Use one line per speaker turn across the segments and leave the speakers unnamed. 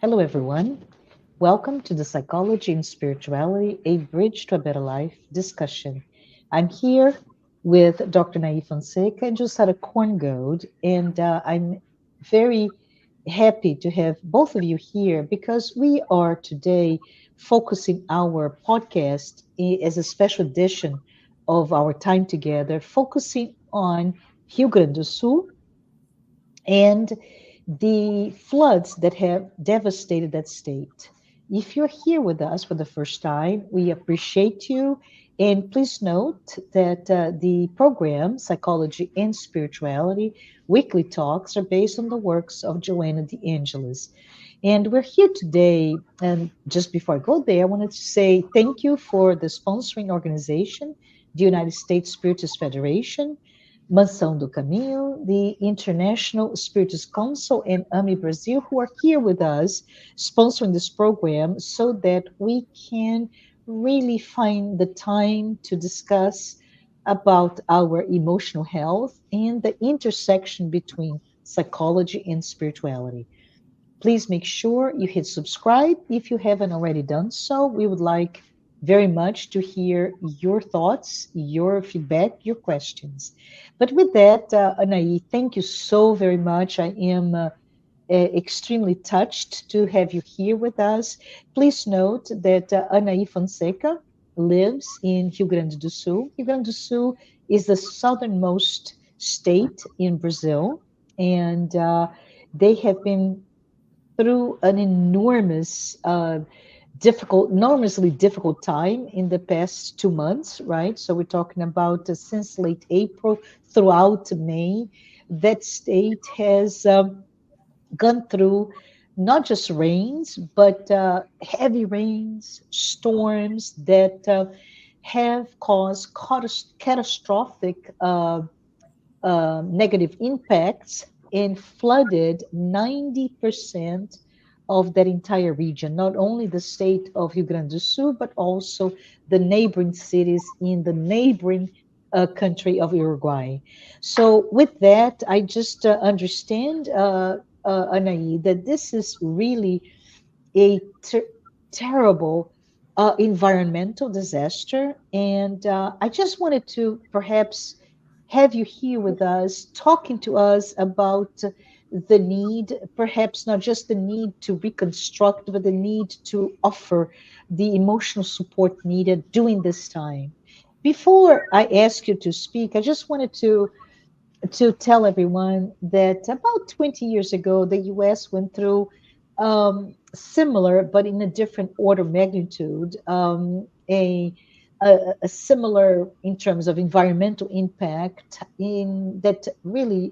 Hello, everyone. Welcome to the Psychology and Spirituality, a Bridge to a Better Life discussion. I'm here with Dr. Anahy Fonseca and Jussara Korngold, and I'm very happy to have both of you here because we are today focusing our podcast as a special edition of our time together, focusing on Rio Grande do Sul and the floods that have devastated that state. If you're here with us for the first time, we appreciate you. And please note that the program, Psychology and Spirituality, weekly talks are based on the works of Joanna de Angelis. And we're here today. And just before I go there, I wanted to say thank you for the sponsoring organization, the United States Spiritist Federation, Mansão do Caminho, the International Spiritist Council, and AMI Brazil, who are here with us sponsoring this program so that we can really find the time to discuss about our emotional health and the intersection between psychology and spirituality. Please make sure you hit subscribe if you haven't already done so. We would like very much to hear your thoughts, your feedback, your questions. But with that, Anahy, thank you so very much. I am extremely touched to have you here with us. Please note that Anahy Fonseca lives in Rio Grande do Sul. Rio Grande do Sul is the southernmost state in Brazil, and they have been through an enormously difficult time in the past 2 months, right? So we're talking about since late April throughout May, that state has gone through not just rains, but heavy rains, storms that have caused catastrophic negative impacts and flooded 90% of that entire region, not only the state of Rio Grande do Sul, but also the neighboring cities in the neighboring country of Uruguay. So, with that, I just understand, Anahy, that this is really a terrible environmental disaster. And I just wanted to perhaps have you here with us, talking to us about the need, perhaps not just the need to reconstruct, but the need to offer the emotional support needed during this time. Before I ask you to speak, I just wanted to tell everyone that about 20 years ago, the US went through similar, but in a different order of magnitude, a similar in terms of environmental impact in that really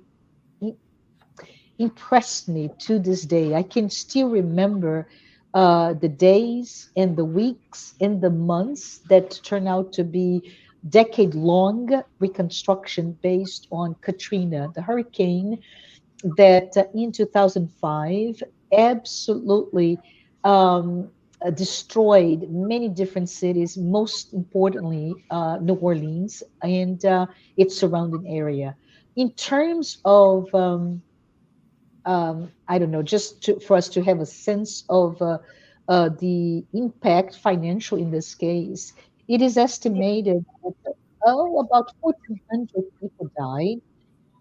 impressed me to this day. I can still remember the days and the weeks and the months that turn out to be decade-long reconstruction based on Katrina, the hurricane that in 2005 absolutely destroyed many different cities, most importantly, New Orleans and its surrounding area. In terms of I don't know, for us to have a sense of the impact financial in this case, it is estimated that about 1,400 people died,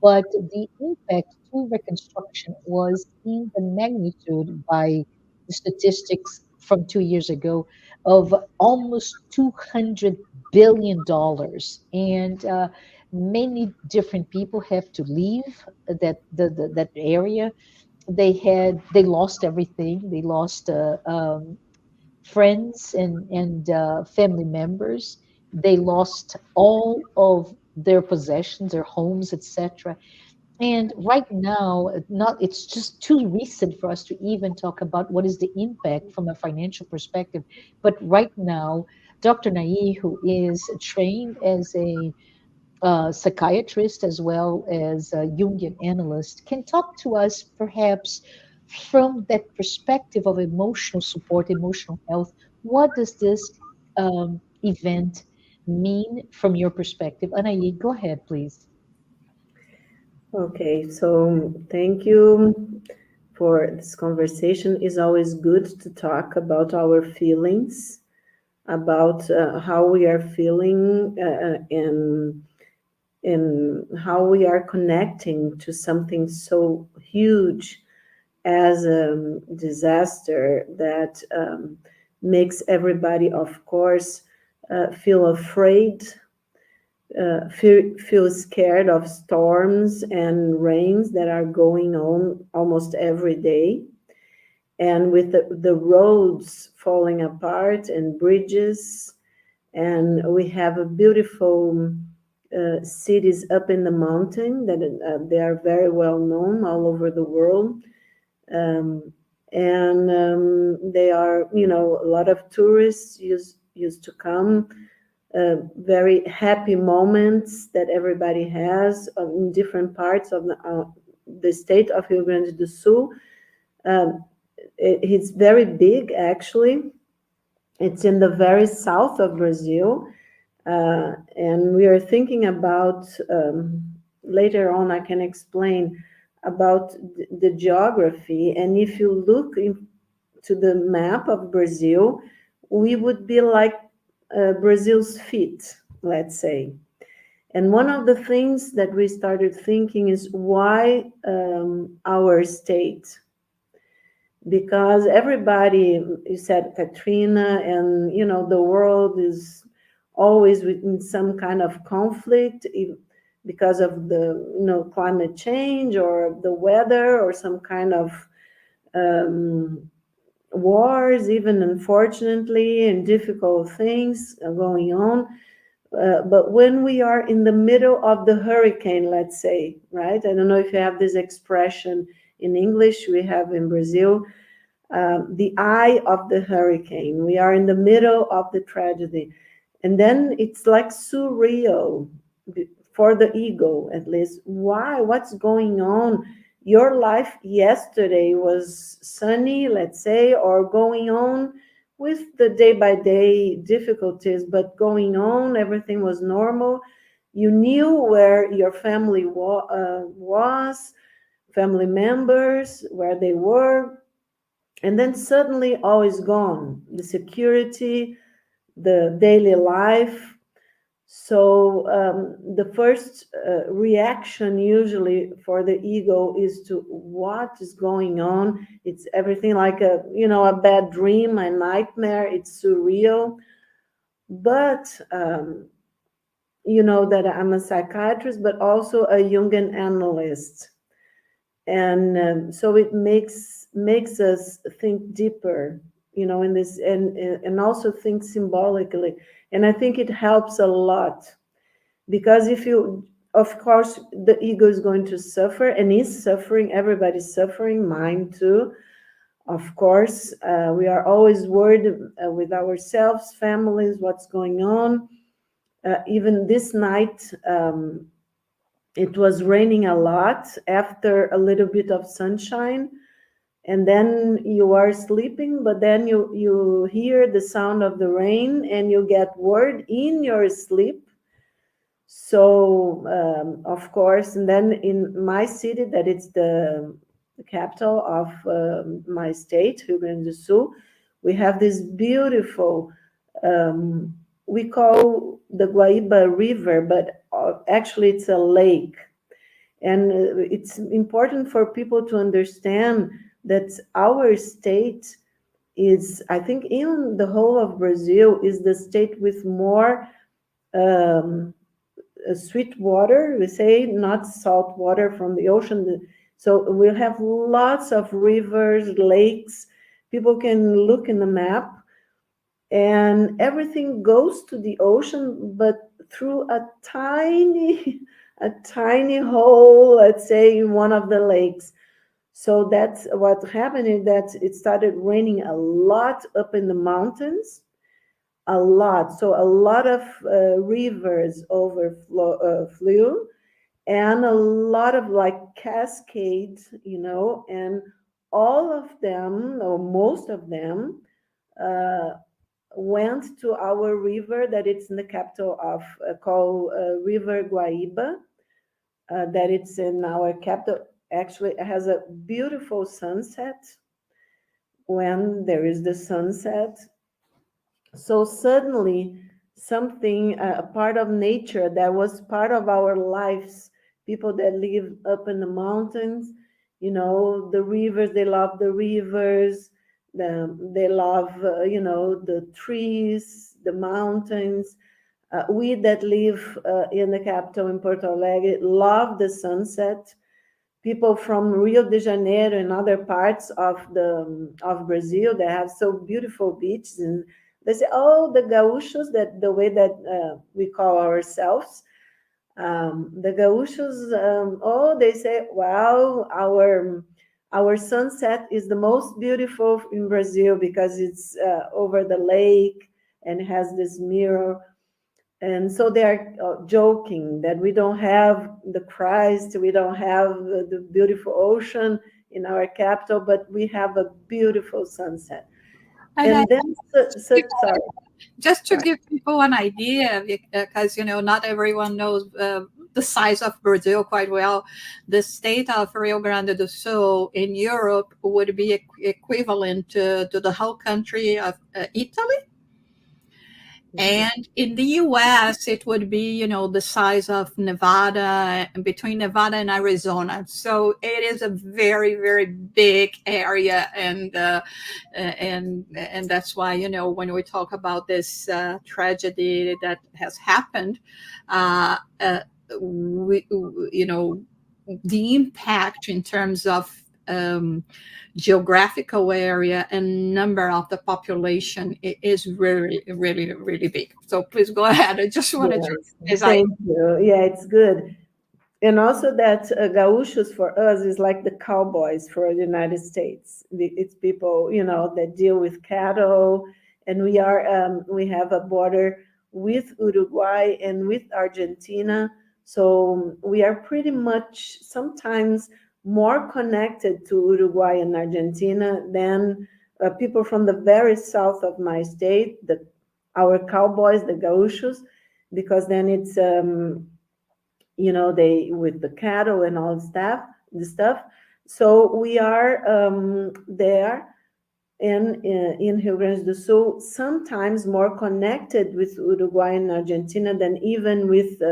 but the impact to reconstruction was in the magnitude by the statistics from 2 years ago of almost $200 billion. And many different people have to leave that area. They lost everything. They lost friends and family members. They lost all of their possessions, their homes, etc. And right now, not it's just too recent for us to even talk about what is the impact from a financial perspective. But right now, Dr. Anahy, who is trained as a psychiatrist as well as a Jungian analyst, can talk to us perhaps from that perspective of emotional support, emotional health. What does this event mean from your perspective? Anahy, go ahead, please.
Okay, so thank you. for this conversation. It's always good to talk about our feelings, about how we are feeling, and how we are connecting to something so huge as a disaster that makes everybody, of course, feel afraid, feel scared of storms and rains that are going on almost every day. And with the roads falling apart and bridges, and we have a beautiful cities up in the mountain that they are very well known all over the world. Um, and they are, a lot of tourists used to come, very happy moments that everybody has in different parts of the state of Rio Grande do Sul. Um, it's very big, actually. It's in the very south of Brazil. And we are thinking about, later on, I can explain about the geography. And if you look into the map of Brazil, we would be like Brazil's feet, let's say. And one of the things that we started thinking is why our state? Because everybody, you said Katrina, and the world is always in some kind of conflict because of the climate change or the weather or some kind of um, wars, even unfortunately, and difficult things going on. But when we are in the middle of the hurricane, let's say, right? I don't know if you have this expression in English, we have in Brazil, the eye of the hurricane. We are in the middle of the tragedy. And then it's like surreal for the ego, at least. Why? What's going on? Your life yesterday was sunny, let's say, or going on with the day by day difficulties, but going on, everything was normal. You knew where your family was, family members, where they were, and then suddenly all is gone, the security, the daily life. So the first reaction usually for the ego is to what is going on. It's everything like a bad dream, a nightmare. It's surreal. But you know that I'm a psychiatrist, but also a Jungian analyst, and so it makes us think deeper, in this, and also think symbolically. And I think it helps a lot, because if you, of course, the ego is going to suffer and is suffering. Everybody's suffering, mine too, of course. We are always worried with ourselves, families, what's going on. Even this night, it was raining a lot after a little bit of sunshine, and then you are sleeping, but then you hear the sound of the rain and you get word in your sleep. So of course, and then in my city, that it's the capital of my state, Rio Grande do Sul, we have this beautiful, um, we call the Guaíba River, but actually it's a lake. And it's important for people to understand that our state is, I think, in the whole of Brazil, is the state with more um, sweet water, we say, not salt water from the ocean. So we'll have lots of rivers, lakes. People can look in the map, and everything goes to the ocean, but through a tiny a tiny hole, let's say, in one of the lakes. So that's what happened, is that it started raining a lot up in the mountains, a lot. So a lot of rivers flew, and a lot of like cascades, and all of them, or most of them, uh, went to our river that it's in the capital called River Guaíba, that it's in our capital. actually has a beautiful sunset when there is the sunset. So suddenly, something, a part of nature that was part of our lives, people that live up in the mountains, the rivers, they love the rivers, they love, the trees, the mountains. We that live in the capital in Porto Alegre love the sunset. People from Rio de Janeiro and other parts of Brazil that have so beautiful beaches, and they say, "Oh, the gaúchos," that the way that we call ourselves, the gaúchos. Oh, they say, "Wow, our sunset is the most beautiful in Brazil because it's over the lake and has this mirror." And so they are joking that we don't have the Christ, we don't have the beautiful ocean in our capital, but we have a beautiful sunset.
And I
And then, sorry,
just to
sorry.
give people an idea, because not everyone knows the size of Brazil quite well. The state of Rio Grande do Sul in Europe would be equivalent to the whole country of Italy. And in the US, it would be, the size of Nevada, between Nevada and Arizona. So it is a very, very big area. And that's why, when we talk about this tragedy that has happened, uh, uh, the impact in terms of geographical area and number of the population is really, really, really big. So please go ahead. I just wanted to
Yes,
as I
thank you. Yeah, it's good. And also that gauchos for us is like the cowboys for the United States. It's people, that deal with cattle, and we have a border with Uruguay and with Argentina. So we are pretty much sometimes more connected to Uruguay and Argentina than people from the very south of my state, our cowboys, the gauchos, because then it's they with the cattle and all the stuff. So we are there in Rio Grande do Sul, sometimes more connected with Uruguay and Argentina than even with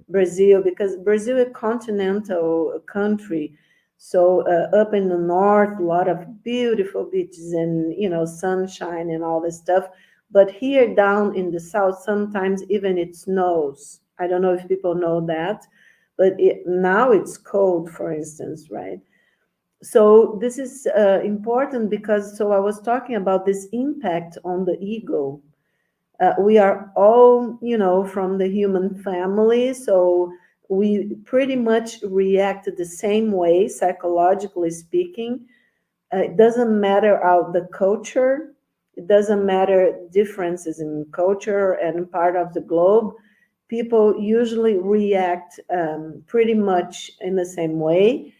Brazil, because Brazil is a continental country. So up in the north, a lot of beautiful beaches and sunshine and all this stuff. But here down in the south, sometimes even it snows. I don't know if people know that, but now it's cold, for instance, right? So this is important because so I was talking about this impact on the ego. We are all, from the human family, so we pretty much react the same way, psychologically speaking. It doesn't matter the culture, it doesn't matter differences in culture and part of the globe. People usually react pretty much in the same way,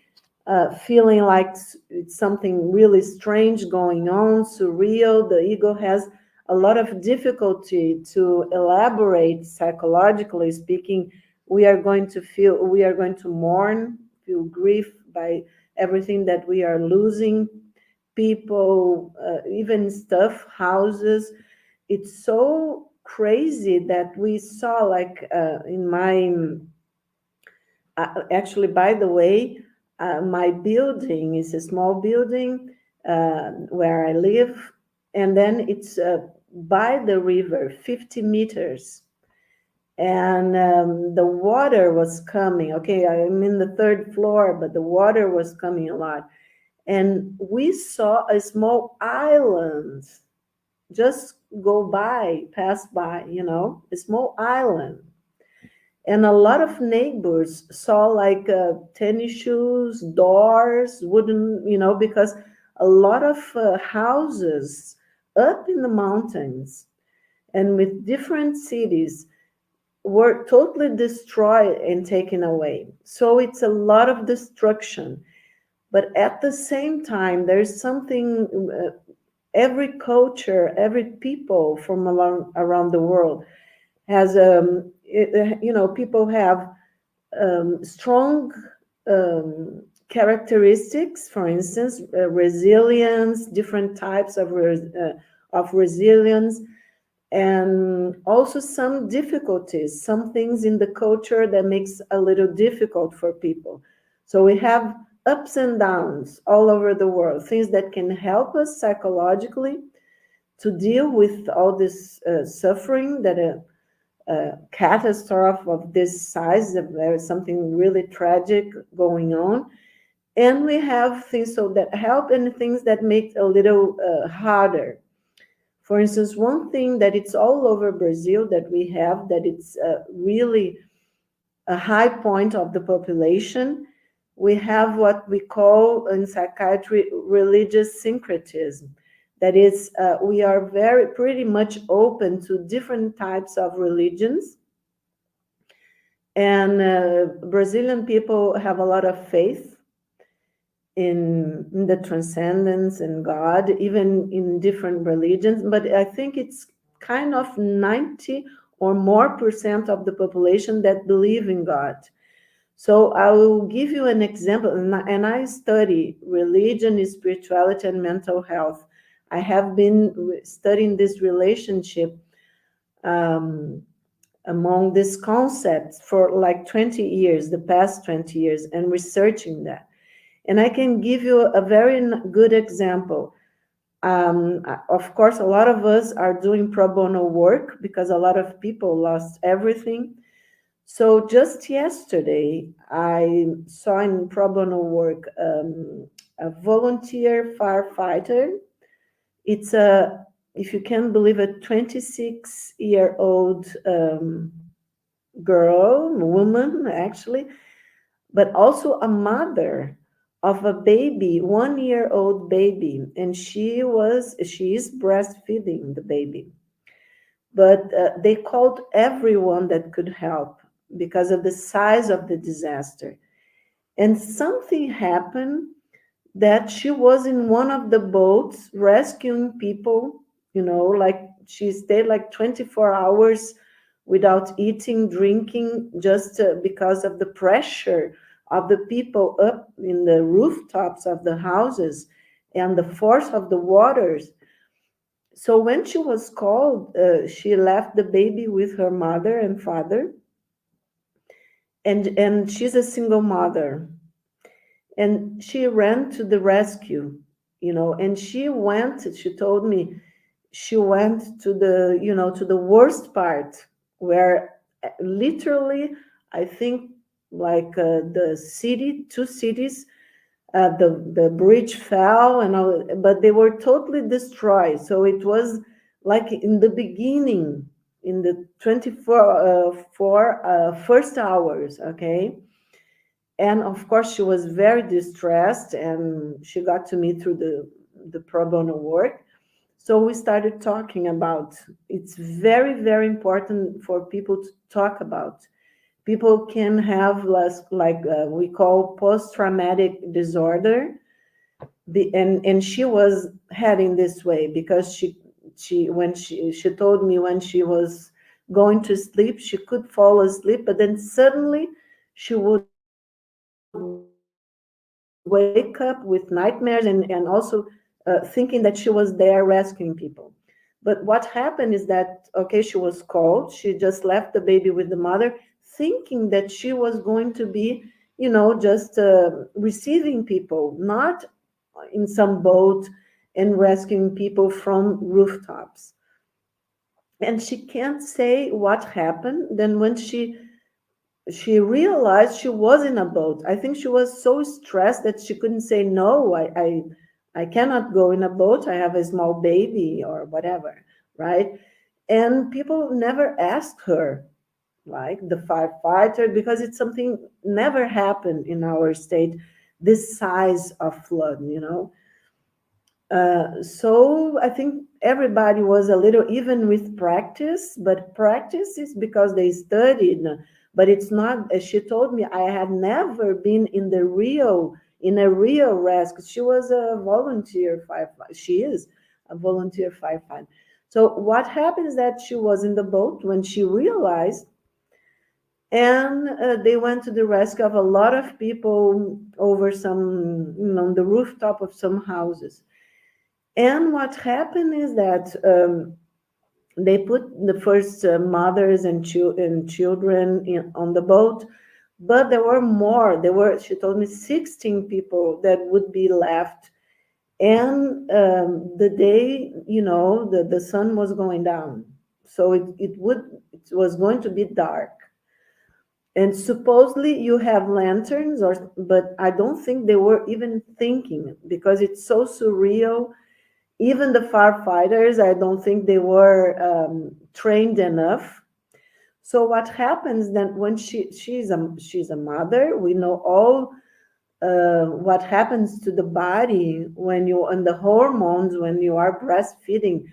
feeling like it's something really strange going on, surreal. The ego has a lot of difficulty to elaborate psychologically speaking. We are going to mourn, feel grief by everything that we are losing, people, even stuff, houses. It's so crazy that we saw, like in my actually, by the way, my building is a small building where I live, and then it's by the river, 50 meters. And the water was coming. Okay, I'm in the third floor, but the water was coming a lot. And we saw a small island just pass by, a small island. And a lot of neighbors saw like tennis shoes, doors, wooden, because a lot of houses up in the mountains and with different cities were totally destroyed and taken away. So it's a lot of destruction. But at the same time, there's something, every culture, every people from around the world has people have strong characteristics, for instance, resilience, different types of resilience, and also some difficulties, some things in the culture that makes a little difficult for people. So we have ups and downs all over the world, things that can help us psychologically to deal with all this suffering that a catastrophe of this size, there is something really tragic going on. And we have things so that help and things that make it a little harder. For instance, one thing that it's all over Brazil that we have, that it's really a high point of the population, we have what we call in psychiatry religious syncretism. That is, we are very pretty much open to different types of religions. And Brazilian people have a lot of faith in the transcendence and God, even in different religions. But I think it's kind of 90 or more percent of the population that believe in God. So I will give you an example, and I study religion, spirituality, and mental health. I have been studying this relationship um, among these concepts for like 20 years, the past 20 years, and researching that. And I can give you a very good example. Of course, a lot of us are doing pro bono work because a lot of people lost everything. So just yesterday, I saw in pro bono work a volunteer firefighter. It's a, if you can believe, a 26-year-old girl, woman actually, but also a mother of a baby, 1-year-old baby, and she is breastfeeding the baby. But they called everyone that could help because of the size of the disaster. And something happened that she was in one of the boats rescuing people, like she stayed like 24 hours without eating, drinking, just because of the pressure of the people up in the rooftops of the houses and the force of the waters. So when she was called, she left the baby with her mother and father, and she's a single mother, and she ran to the rescue, and she told me she went to the worst part where literally, I think, like the city, two cities, the bridge fell and all, but they were totally destroyed. So it was like in the beginning, in the 24 first hours, okay. And of course, she was very distressed, and she got to me through the pro bono work. So we started talking about, it's very, very important for people to talk about. People can have less, like we call post-traumatic disorder. And she was heading this way because she told me when she was going to sleep, she could fall asleep, but then suddenly she would wake up with nightmares and also thinking that she was there rescuing people. But what happened is that, okay, she was called, she just left the baby with the mother, thinking that she was going to be, just receiving people, not in some boat and rescuing people from rooftops. And she can't say what happened. Then when she realized she was in a boat, I think she was so stressed that she couldn't say no. I cannot go in a boat. I have a small baby or whatever, right? And people never asked her, like the firefighter, because it's something never happened in our state, this size of flood. So I think everybody was a little, even with practice, but practice is because they studied. But it's not, as she told me, I had never been in a Rio rescue. She was a volunteer firefighter. She is a volunteer firefighter. So what happened is that she was in the boat when she realized, And they went to the rescue of a lot of people over some, on the rooftop of some houses. And what happened is that they put the first mothers and, children on the boat, but there were more. There were, she told me, 16 people that would be left. And the day, the sun was going down, so it was going to be dark. And supposedly you have lanterns, but I don't think they were even thinking, because it's so surreal. Even the firefighters, I don't think they were trained enough. So what happens then, when she's a mother, we know all what happens to the body when you on the hormones when you are breastfeeding.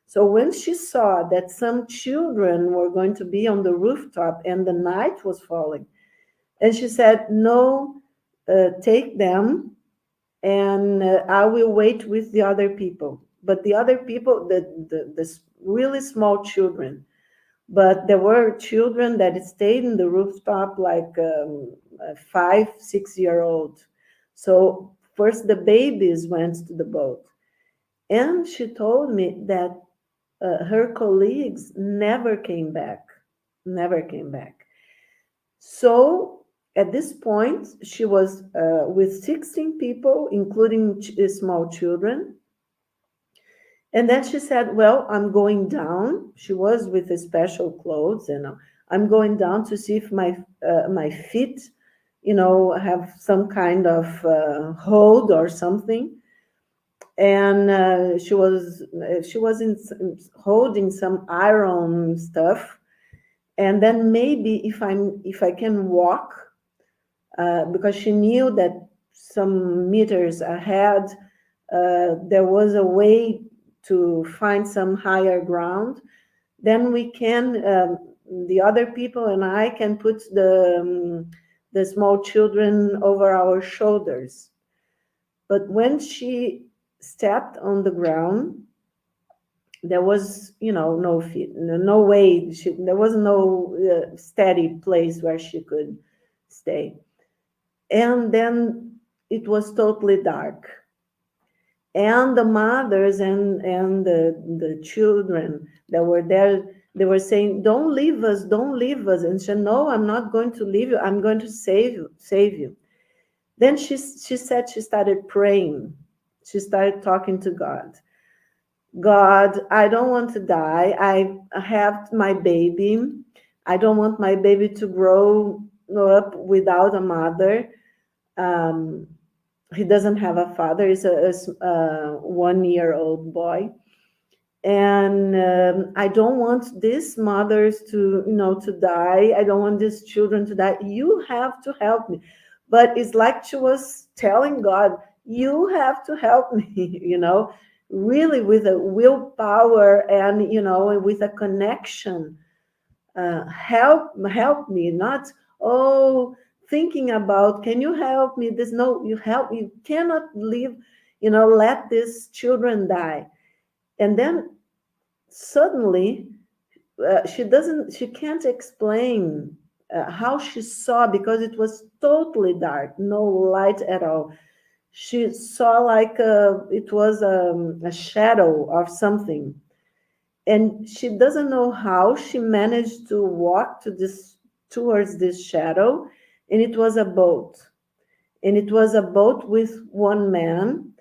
So when she saw that some children were going to be on the rooftop and the night was falling, and she said, no, take them, and I will wait with the other people. But the other people, the really small children, but there were children that stayed in the rooftop, like 5, 6 year old. So first the babies went to the boat. And she told me that her colleagues never came back, never came back. So at this point, she was with 16 people, including small children. And then she said, well, I'm going down. She was with the special clothes, and I'm going down to see if my feet, have some kind of hold or something. And she was holding some iron stuff. And then maybe if I can walk, because she knew that some meters ahead there was a way to find some higher ground, then we can, the other people and I can put the small children over our shoulders. But when she stepped on the ground, there was, no feet, no way. There was no steady place where she could stay. And then it was totally dark. And the mothers and the children that were there, they were saying, don't leave us, don't leave us. And she said, no, I'm not going to leave you, I'm going to save you. Then she said she started praying. She started talking to God. God, I don't want to die. I have my baby. I don't want my baby to grow up without a mother. He doesn't have a father. He's a 1-year-old boy. And I don't want these mothers to die. I don't want these children to die. You have to help me. But it's like she was telling God, you have to help me, really with a willpower and, with a connection. Help me, not, oh, thinking about, can you help me? This, no, you cannot leave, let these children die. And then suddenly she can't explain how she saw, because it was totally dark, no light at all. She saw like it was a shadow of something, and she doesn't know how she managed to walk towards this shadow. And it was a boat, and it was a boat with one man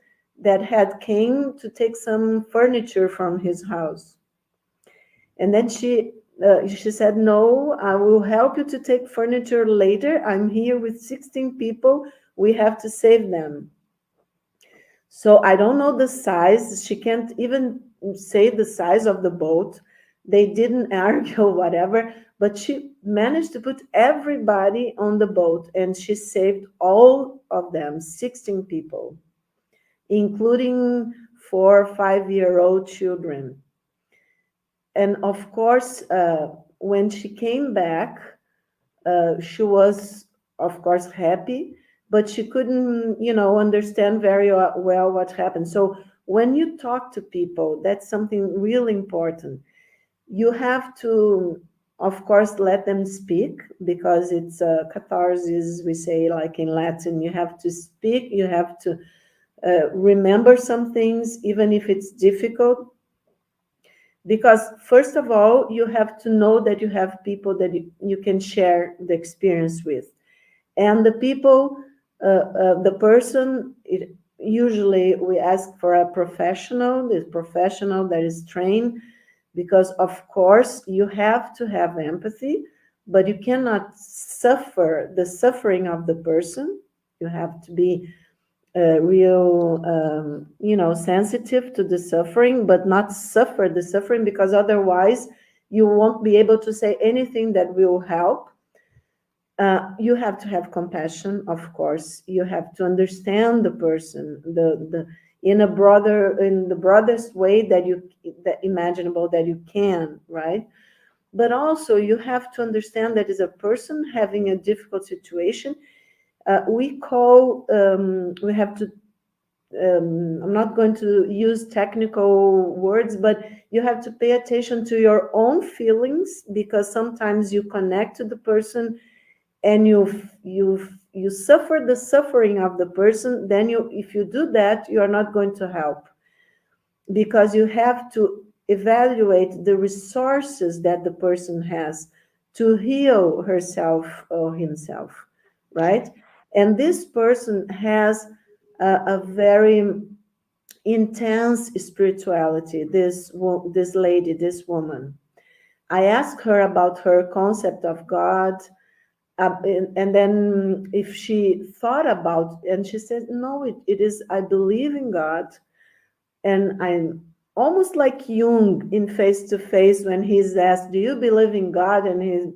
that had came to take some furniture from his house. And then she said, no, I will help you to take furniture later. I'm here with 16 people. We have to save them. So I don't know the size. She can't even say the size of the boat. They didn't argue, whatever, but she managed to put everybody on the boat, and she saved all of them, 16 people, including 4 or 5-year-old children. And of course, when she came back, she was, of course, happy, but she couldn't, understand very well what happened. So when you talk to people, that's something really important. You have to of course, let them speak, because it's catharsis, we say, like in Latin. You have to speak, you have to remember some things, even if it's difficult. Because, first of all, you have to know that you have people that you can share the experience with. And the people, the person, usually we ask for a professional, this professional that is trained, because of course you have to have empathy, but you cannot suffer the suffering of the person. You have to be real, sensitive to the suffering, but not suffer the suffering, because otherwise you won't be able to say anything that will help. You have to have compassion, of course. You have to understand the person, the in the broadest way that imaginable that you can, right? But also you have to understand that is a person having a difficult situation. We have to. I'm not going to use technical words, but you have to pay attention to your own feelings, because sometimes you connect to the person and you suffer the suffering of the person. Then if you do that, you are not going to help, because you have to evaluate the resources that the person has to heal herself or himself, right? And this person has a very intense spirituality, this lady, this woman. I asked her about her concept of God, and then if she thought about, and she said, no, it is, I believe in God. And I'm almost like Jung in Face to Face, when he's asked, do you believe in God? And he,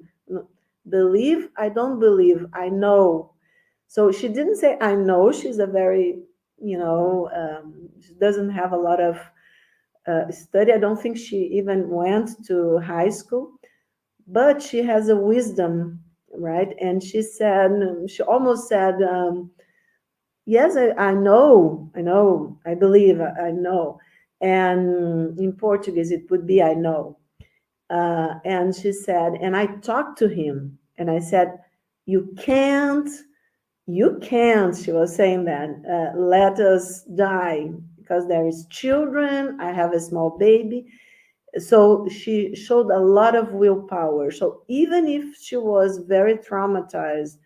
believe, I don't believe, I know. So she didn't say I know. She's a very, she doesn't have a lot of study. I don't think she even went to high school, but she has a wisdom, right? And she said, she almost said, yes, I know, I believe, I know. And in Portuguese, it would be I know. And she said, and I talked to him, and I said, you can't, she was saying that, let us die, because there is children, I have a small baby. So she showed a lot of willpower. So even if she was very traumatized,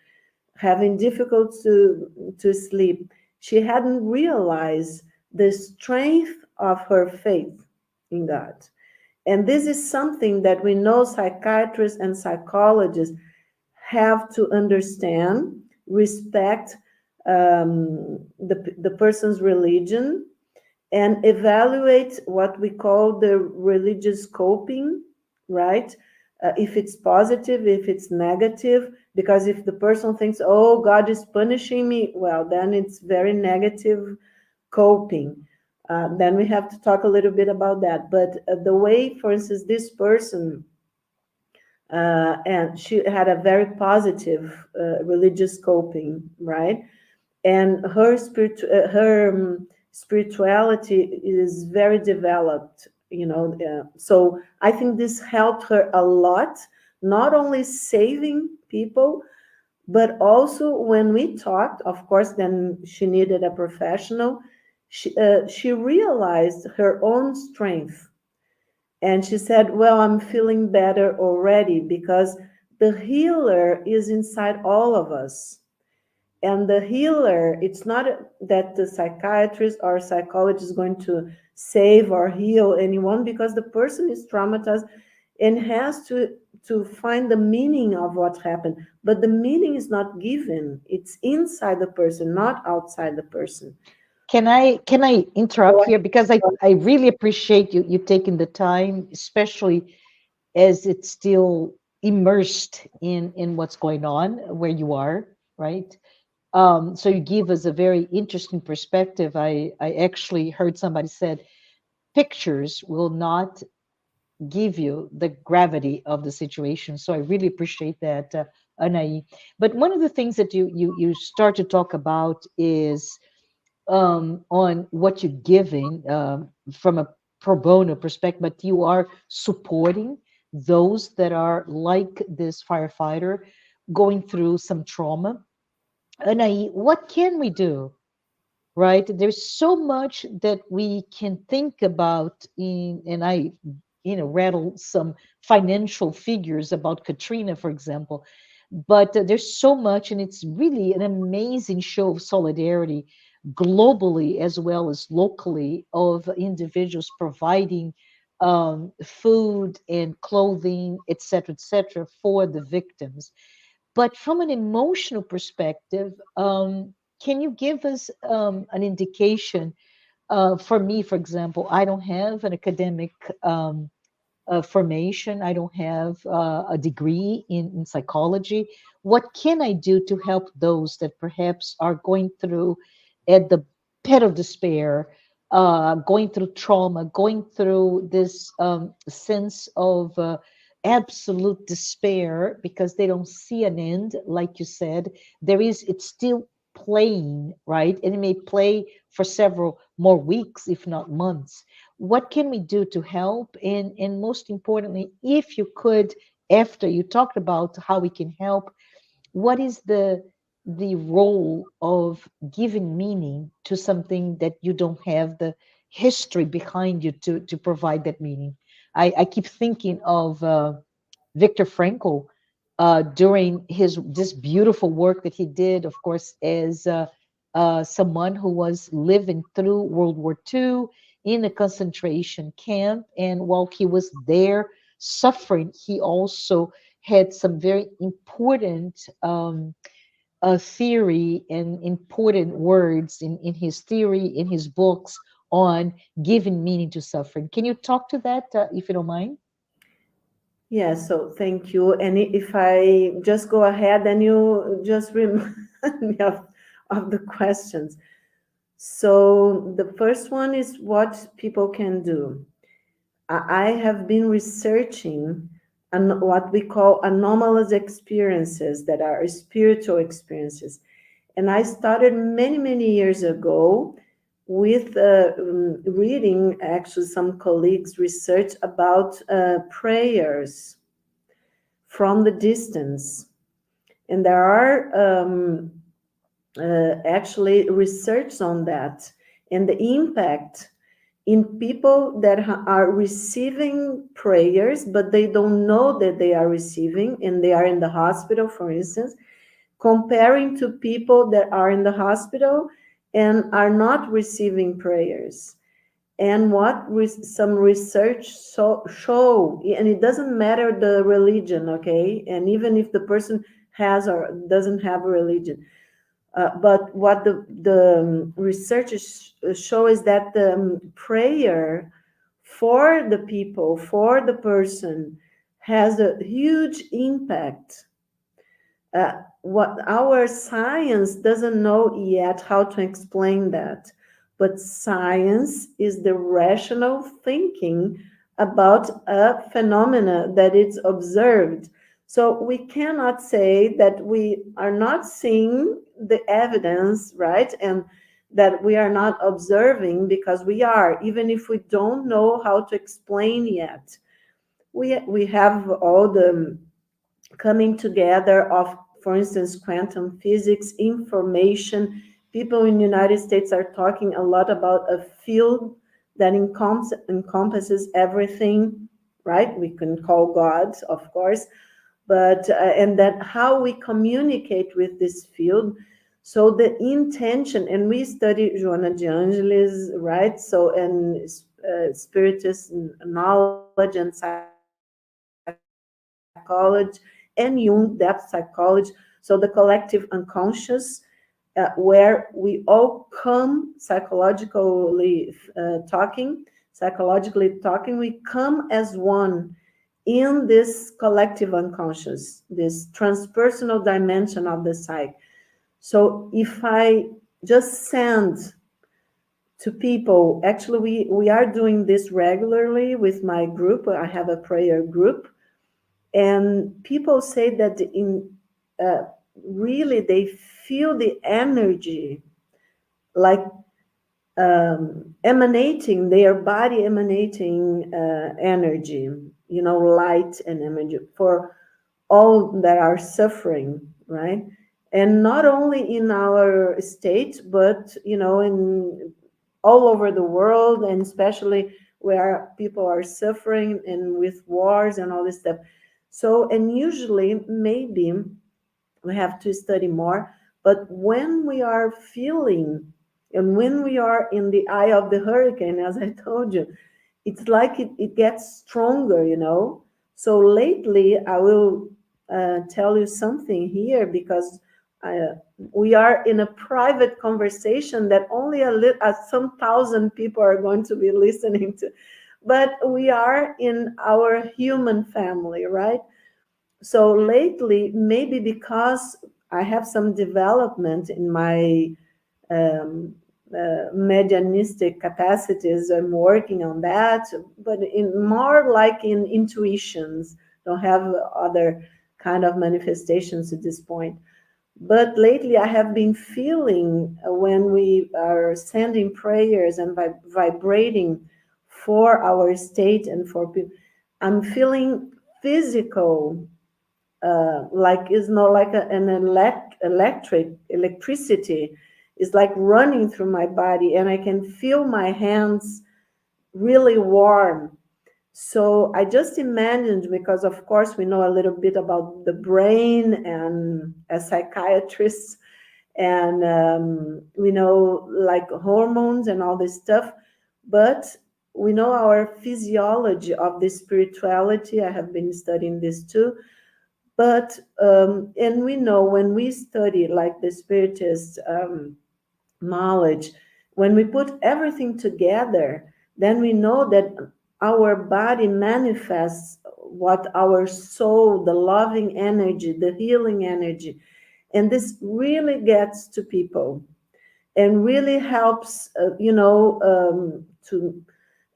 having difficult to sleep, she hadn't realized the strength of her faith in God. And this is something that we know psychiatrists and psychologists have to understand, respect the person's religion, and evaluate what we call the religious coping, right? If it's positive, if it's negative, because if the person thinks, oh, God is punishing me, well, then it's very negative coping. Then we have to talk a little bit about that. But the way, for instance, this person, and she had a very positive religious coping, right? And her spirituality is very developed, so I think this helped her a lot, not only saving people, but also when we talked, of course, then she needed a professional. She realized her own strength, and she said, well, I'm feeling better already, because the healer is inside all of us. And the healer, it's not that the psychiatrist or psychologist is going to save or heal anyone, because the person is traumatized and has to find the meaning of what happened. But the meaning is not given. It's inside the person, not outside the person.
Can I interrupt here, because I really appreciate you taking the time, especially as it's still immersed in what's going on where you are, right? So you give us a very interesting perspective. I actually heard somebody said pictures will not give you the gravity of the situation. So I really appreciate that, Anahy. But one of the things that you start to talk about is on what you're giving from a pro bono perspective, but you are supporting those that are like this firefighter going through some trauma. And what can we do? Right? There's so much that we can think about and I, rattle some financial figures about Katrina, for example. But there's so much, and it's really an amazing show of solidarity globally as well as locally of individuals providing food and clothing, et cetera, for the victims. But from an emotional perspective, can you give us an indication? For me, for example, I don't have an academic formation. I don't have a degree in psychology. What can I do to help those that perhaps are going through at the pit of despair, going through trauma, going through this sense of absolute despair because they don't see an end, like you said. It's still playing, right? And it may play for several more weeks, if not months. What can we do to help? And most importantly, if you could, after you talked about how we can help, what is the role of giving meaning to something that you don't have the history behind you to provide that meaning? I keep thinking of Viktor Frankl during his this beautiful work that he did, of course, as someone who was living through World War II in a concentration camp, and while he was there suffering, he also had some very important theory and important words in his theory, in his books on giving meaning to suffering. Can you talk to that, if you don't mind?
Yeah, so thank you. And if I just go ahead, then you just remind me of the questions. So the first one is what people can do. I have been researching what we call anomalous experiences that are spiritual experiences. And I started many, many years ago with reading actually some colleagues' research about prayers from the distance. And there are actually research on that and the impact in people that are receiving prayers, but they don't know that they are receiving, and they are in the hospital, for instance, comparing to people that are in the hospital and are not receiving prayers. And what some research show, and it doesn't matter the religion, okay, and even if the person has or doesn't have a religion, but what the researchers show is that the prayer for the people, for the person, has a huge impact. What our science doesn't know yet how to explain that, but science is the rational thinking about a phenomena that is observed. So we cannot say that we are not seeing the evidence, right? And that we are not observing, because we are, even if we don't know how to explain yet. We have all the coming together of, for instance, quantum physics, information. People in the United States are talking a lot about a field that encompasses everything, right? We can call God, of course, but and that how we communicate with this field. So the intention, and we study Joanna de Angelis, right? So, and spiritist knowledge and psychology, and Jung, depth psychology. So the collective unconscious, where we all come psychologically talking, we come as one in this collective unconscious, this transpersonal dimension of the psyche. So if I just send to people, actually, we are doing this regularly with my group. I have a prayer group, and people say that uh, really they feel the energy like emanating, their body emanating energy. light and energy for all that are suffering, right? And not only in our state, but in all over the world, and especially where people are suffering and with wars and all this stuff. So, and usually maybe we have to study more, but when we are feeling and when we are in the eye of the hurricane, as I told you, it's like it gets stronger. So lately, I will tell you something here, because uh, we are in a private conversation that only some thousand people are going to be listening to. But we are in our human family, right? So lately, maybe because I have some development in my medianistic capacities, I'm working on that, but in more like in intuitions, don't have other kind of manifestations at this point. But lately, I have been feeling when we are sending prayers and vibrating for our state and for people, I'm feeling physical, like it's not like an electricity is like running through my body, and I can feel my hands really warm. So I just imagined, because of course we know a little bit about the brain and as psychiatrists, and we know like hormones and all this stuff, but we know our physiology of the spirituality. I have been studying this too. But and we know when we study like the spiritist knowledge, when we put everything together, then we know that our body manifests what our soul, the loving energy, the healing energy, and this really gets to people and really helps, to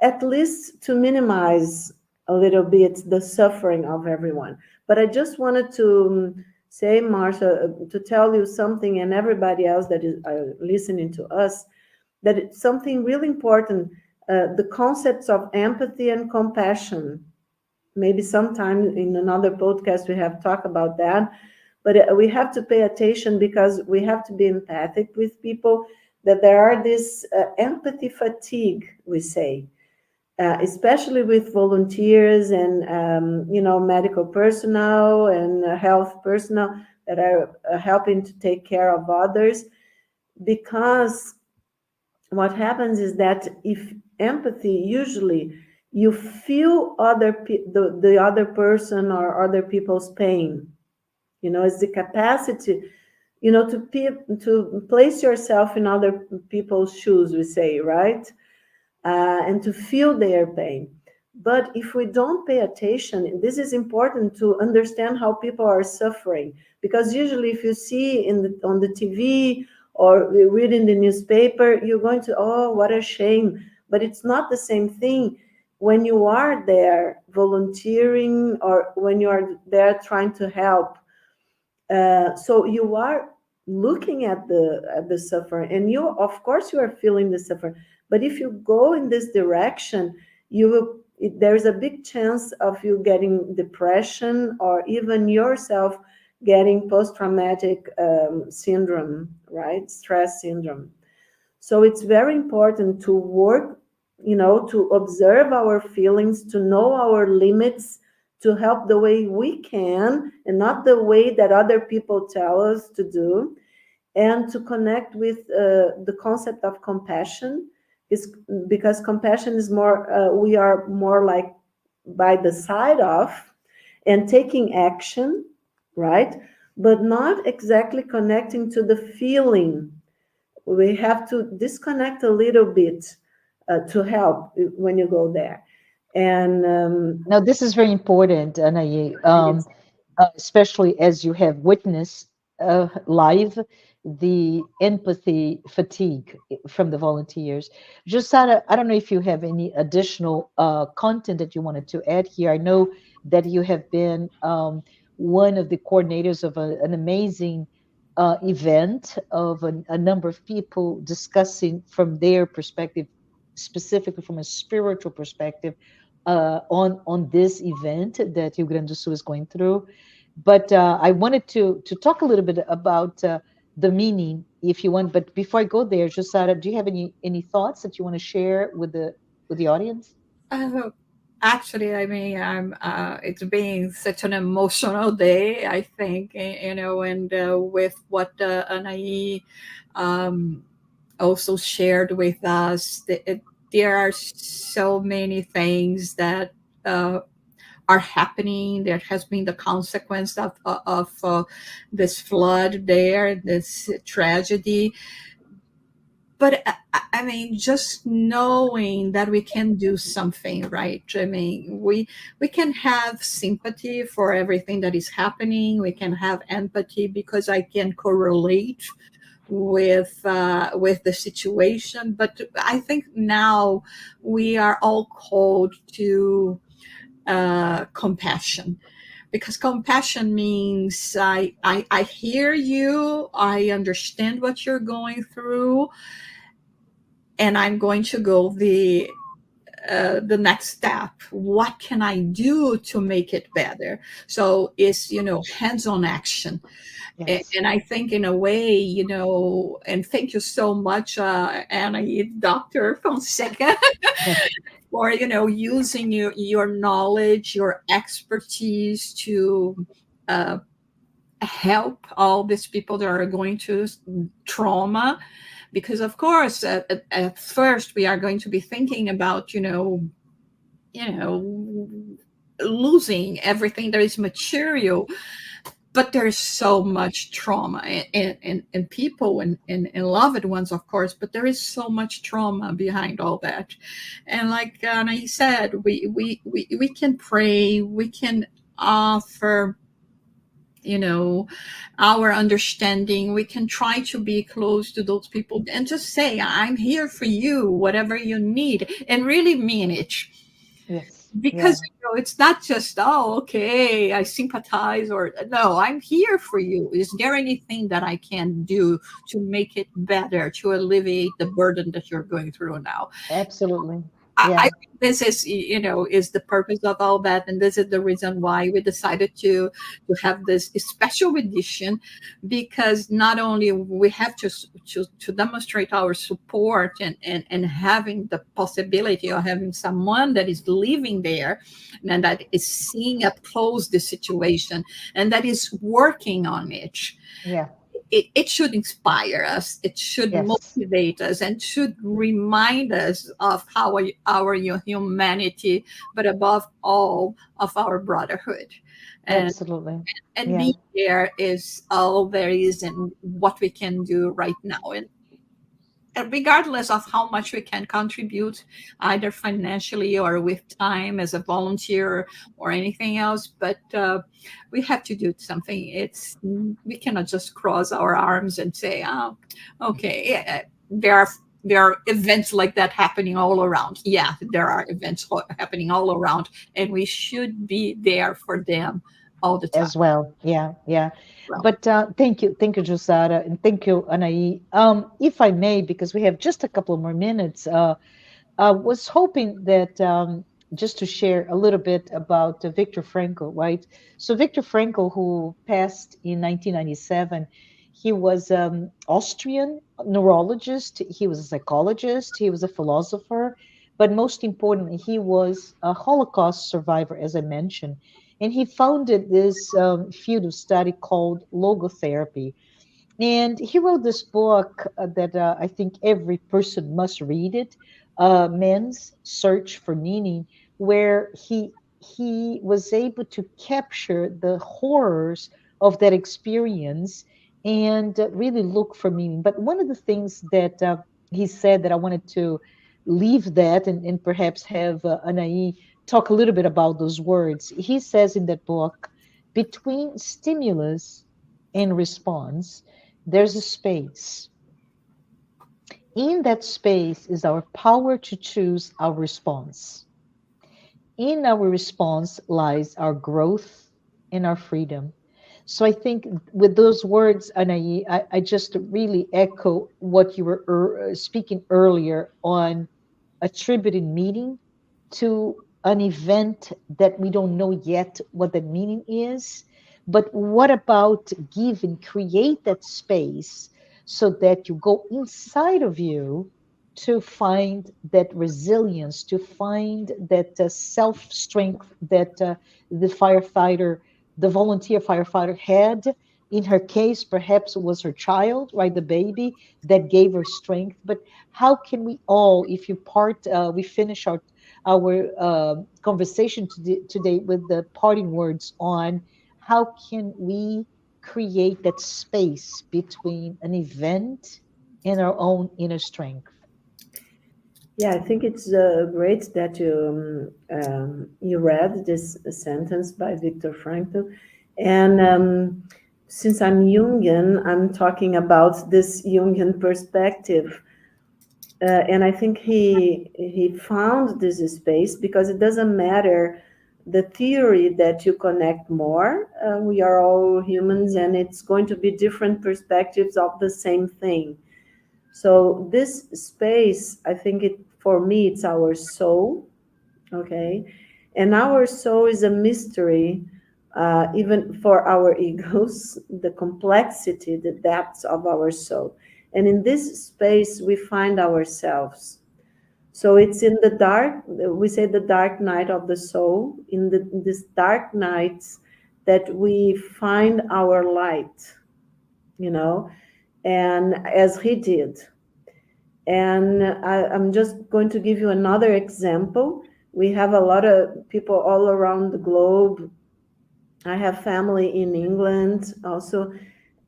at least to minimize a little bit the suffering of everyone. But I just wanted to say, Marcia, to tell you something, and everybody else that is listening to us, that it's something really important. The concepts of empathy and compassion. Maybe sometime in another podcast we have talked about that, but we have to pay attention, because we have to be empathic with people. That there are this empathy fatigue, we say, especially with volunteers and medical personnel and health personnel that are helping to take care of others. Because what happens is that if empathy, usually you feel the other person or other people's pain. It's the capacity, to place yourself in other people's shoes, we say, right? And to feel their pain. But if we don't pay attention, this is important to understand how people are suffering. Because usually, if you see on the TV or read in the newspaper, you're going to, oh, what a shame. But it's not the same thing when you are there volunteering or when you are there trying to help. So you are looking at the suffering, and you, of course, you are feeling the suffering. But if you go in this direction, you will. There's a big chance of you getting depression, or even yourself getting post-traumatic syndrome, right? Stress syndrome. So it's very important to work, to observe our feelings, to know our limits, to help the way we can and not the way that other people tell us to do, and to connect with the concept of compassion. Is because compassion is more, we are more like by the side of and taking action, right? But not exactly connecting to the feeling. We have to disconnect a little bit to help when you go there. And
Now, this is very important, Anahy, especially as you have witnessed live the empathy fatigue from the volunteers. Jussara, I don't know if you have any additional content that you wanted to add here. I know that you have been one of the coordinators of an amazing event of a number of people discussing from their perspective, specifically from a spiritual perspective, on this event that Rio Grande do Sul is going through. But I wanted to talk a little bit about the meaning, if you want. But before I go there, Jussara, do you have any thoughts that you want to share with the audience?
Uh, Actually, I mean, it's been such an emotional day, I think, and with what Anahy um, also shared with us, there are so many things that are happening. There has been the consequence of this flood there, this tragedy. But I mean, just knowing that we can do something, right? I mean, we can have sympathy for everything that is happening. We can have empathy because I can correlate with the situation. But I think now we are all called to compassion, because compassion means I hear you, I understand what you're going through, and I'm going to go the next step. What can I do to make it better? So it's hands-on action.
Yes.
And I think in a way, and thank you so much, Anna, Dr. Fonseca, for using your knowledge, your expertise to uh, help all these people that are going through trauma. Because of course, at first we are going to be thinking about losing everything that is material, but there's so much trauma and people and loved ones, of course, but there is so much trauma behind all that. And like I said, we can pray, we can offer our understanding, we can try to be close to those people and just say, I'm here for you, whatever you need, and really mean it.
Yes.
Because
Yeah.
it's not just, oh, okay, I sympathize, or no, I'm here for you. Is there anything that I can do to make it better, to alleviate the burden that you're going through now?
Absolutely.
I
Yeah.
think this is, is the purpose of all that, and this is the reason why we decided to have this special edition, because not only we have to demonstrate our support and having the possibility of having someone that is living there and that is seeing up close the situation and that is working on it.
Yeah.
It should inspire us, it should
Yes.
motivate us, and should remind us of our humanity, but above all, of our brotherhood. And
Absolutely.
being
Yeah.
there is all there is, and what we can do right now. And regardless of how much we can contribute, either financially or with time as a volunteer or anything else, but we have to do something. We cannot just cross our arms and say, "Oh, okay." Yeah, there are events like that happening all around. Yeah, there are events happening all around, and we should be there for them all the time.
As well. Yeah, yeah.
Well,
But thank you, Josara, and thank you, Anahy. If I may, because we have just a couple more minutes, was hoping that just to share a little bit about Viktor Frankl, right? So Viktor Frankl, who passed in 1997, he was Austrian neurologist. He was a psychologist. He was a philosopher, but most importantly, he was a Holocaust survivor, as I mentioned, and he founded this field of study called logotherapy. And he wrote this book that I think every person must read it, Men's Search for Meaning, where he was able to capture the horrors of that experience and really look for meaning. But one of the things that he said that I wanted to leave that and perhaps have Anahy talk a little bit about those words. He says in that book, between stimulus and response, there's a space. In that space is our power to choose our response. In our response lies our growth and our freedom. So I think with those words, Anahy, I just really echo what you were speaking earlier on attributing meaning to an event that we don't know yet what the meaning is. But what about giving, create that space so that you go inside of you to find that resilience, to find that self strength that the firefighter, the volunteer firefighter had. In her case, perhaps it was her child, right, the baby that gave her strength. But how can we all, if you part, we finish our conversation today with the parting words on how can we create that space between an event and our own inner strength.
Yeah, I think it's great that you read this sentence by Viktor Frankl, and since I'm Jungian, I'm talking about this Jungian perspective, and I think he found this space because it doesn't matter the theory that you connect more. We are all humans, and it's going to be different perspectives of the same thing. So this space, I think it for me, it's our soul, okay, and our soul is a mystery, even for our egos, the complexity, the depths of our soul, and in this space we find ourselves. So it's in the dark. We say the dark night of the soul. In this dark nights that we find our light, you know, and as he did. And I'm just going to give you another example. We have a lot of people all around the globe. I have family in England also,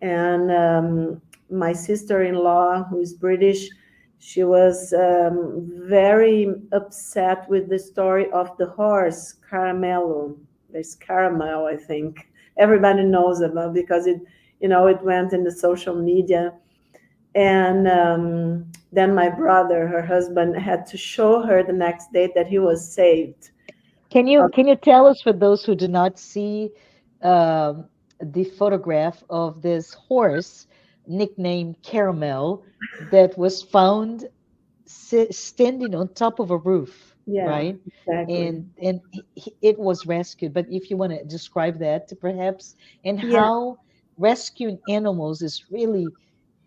and my sister-in-law, who is British, she was very upset with the story of the horse Caramello. There's Caramel, I think everybody knows about because it went in the social media, and then my brother, her husband, had to show her the next day that he was saved.
Can you tell us, for those who do not see the photograph of this horse nicknamed Caramel that was found standing on top of a roof,
Yeah,
right?
exactly.
And it was rescued. But if you want to describe that, perhaps, and
Yeah,
how rescuing animals is really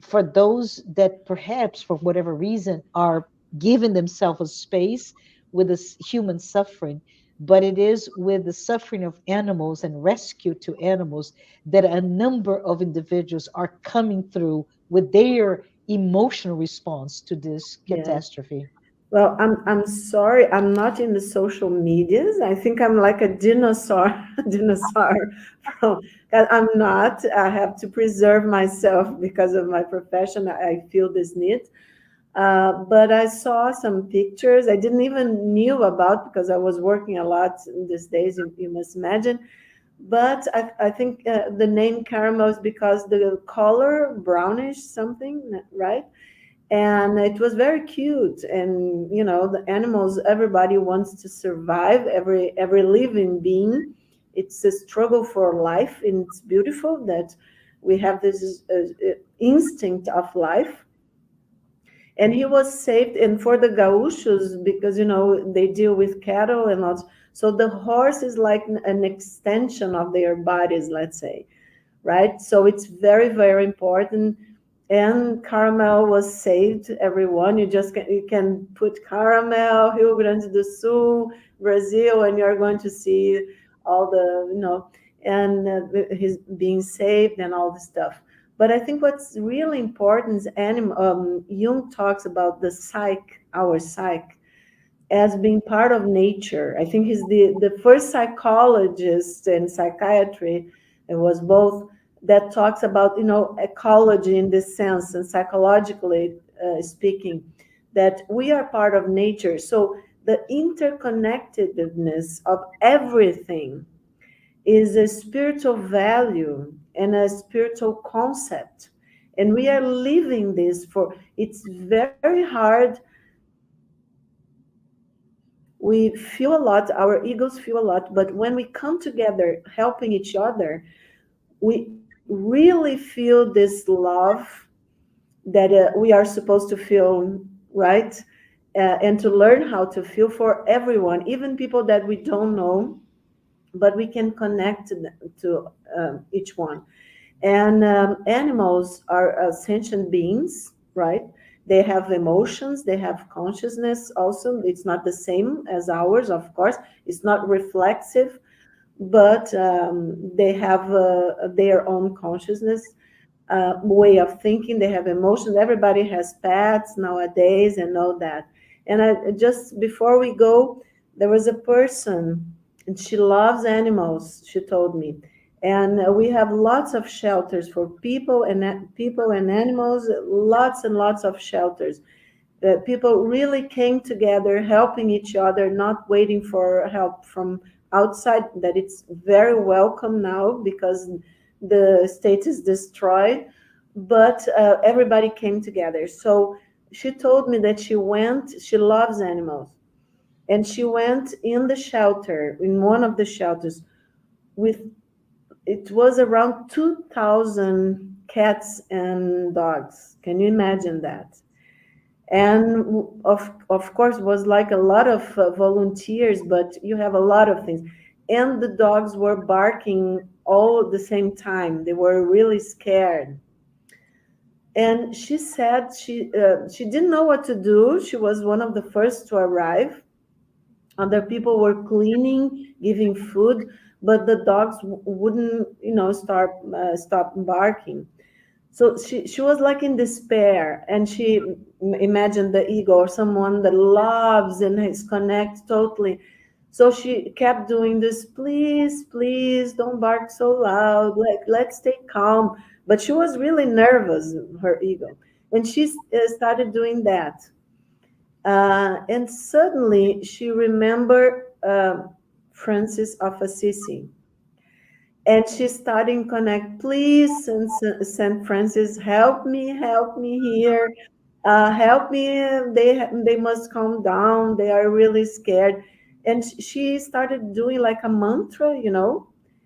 for those that perhaps for whatever reason are giving themselves a space with this human suffering, but it is with the suffering of animals and rescue to animals that a number of individuals are coming through with their emotional response to this
yeah.
catastrophe.
Well, I'm sorry, I'm not in the social medias. I think I'm like a dinosaur, dinosaur from. I'm not. I have to preserve myself because of my profession. I feel this need. But I saw some pictures I didn't even knew about because I was working a lot in these days. You must imagine. But I think the name caramel is because the color brownish something, right? And it was very cute. And the animals, everybody wants to survive. Every living being, it's a struggle for life, and it's beautiful that we have this instinct of life. And he was saved. And for the gauchos, because they deal with cattle and all, so the horse is like an extension of their bodies, let's say, right? So it's very, very important. And caramel was saved. Everyone, you can put caramel, Rio Grande do Sul, Brazil, and you're going to see all the and he's being saved and all the stuff. But I think what's really important is Jung talks about the psyche, our psyche, as being part of nature. I think he's the first psychologist in psychiatry, it was both, that talks about ecology in this sense, and psychologically speaking, that we are part of nature. So the interconnectedness of everything is a spiritual value and a spiritual concept, and we are living this for. It's very hard. We feel a lot, our egos feel a lot, but when we come together helping each other, we really feel this love that we are supposed to feel, right? and to learn how to feel for everyone, even people that we don't know, but we can connect to each one. And animals are sentient beings, right? They have emotions, they have consciousness also. It's not the same as ours, of course. It's not reflexive, but they have their own consciousness, way of thinking. They have emotions. Everybody has pets nowadays and all that. And just before we go, there was a person, and she loves animals, she told me. And we have lots of shelters for people and animals, lots and lots of shelters. People really came together, helping each other, not waiting for help from outside. That it's very welcome now because the state is destroyed, but everybody came together. So she told me that she loves animals, and she went in the shelter, in one of the shelters, with, it was around 2,000 cats and dogs. Can you imagine that? And of course was like a lot of volunteers, but you have a lot of things. And the dogs were barking all at the same time. They were really scared. And she said she didn't know what to do. She was one of the first to arrive. Other people were cleaning, giving food, but the dogs wouldn't, stop barking. So she was like in despair, and she imagined the ego or someone that loves and is connect totally. So she kept doing this, please, please don't bark so loud, like let's stay calm. But she was really nervous, her ego. And she started doing that. And suddenly she remembered Francis of Assisi, and she's starting connect, please, Saint Francis, help me here, help me. They must calm down, they are really scared. And she started doing like a mantra,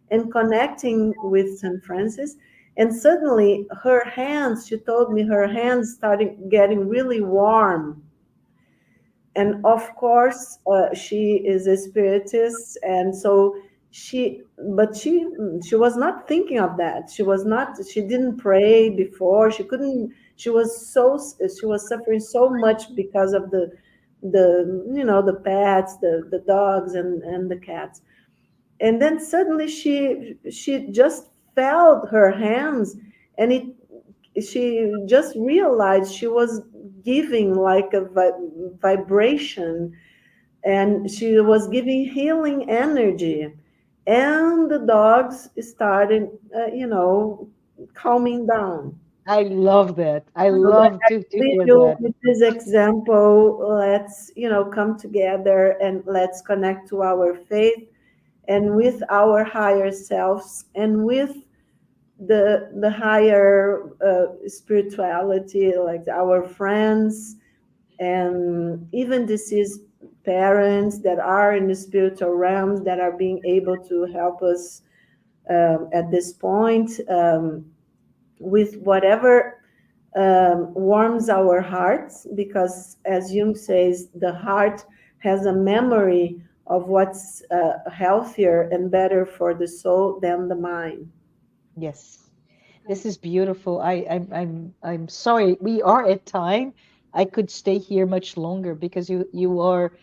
and connecting with Saint Francis. And suddenly her hands, she told me, her hands started getting really warm. And of course she is a spiritist, and so she was not thinking of that. She didn't pray before. She couldn't. She was suffering so much because of the pets, the dogs and the cats. And then suddenly she just felt her hands, and she just realized she was giving like a vibration, and she was giving healing energy. And the dogs started calming down.
I love that. I
So that
love
I
to
leave
hear
you
that.
with this example. Let's come together and let's connect to our faith and with our higher selves and with the higher spirituality, like our friends and even deceased parents that are in the spiritual realms, that are being able to help us at this point, with whatever warms our hearts, because as Jung says, the heart has a memory of what's healthier and better for the soul than the mind.
Yes, this is beautiful. I'm sorry. We are at time. I could stay here much longer because you are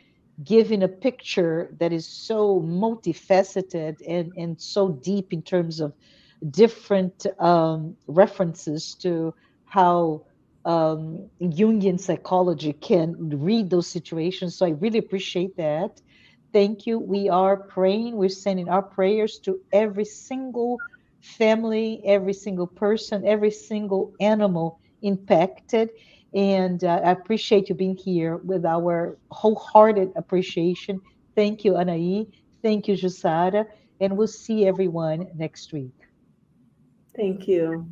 giving a picture that is so multifaceted and so deep in terms of different references to how Jungian psychology can read those situations. So I really appreciate that. Thank you. We are praying, we're sending our prayers to every single family, every single person, every single animal impacted. And I appreciate you being here with our wholehearted appreciation. Thank you, Anahy. Thank you, Jussara. And we'll see everyone next week.
Thank you.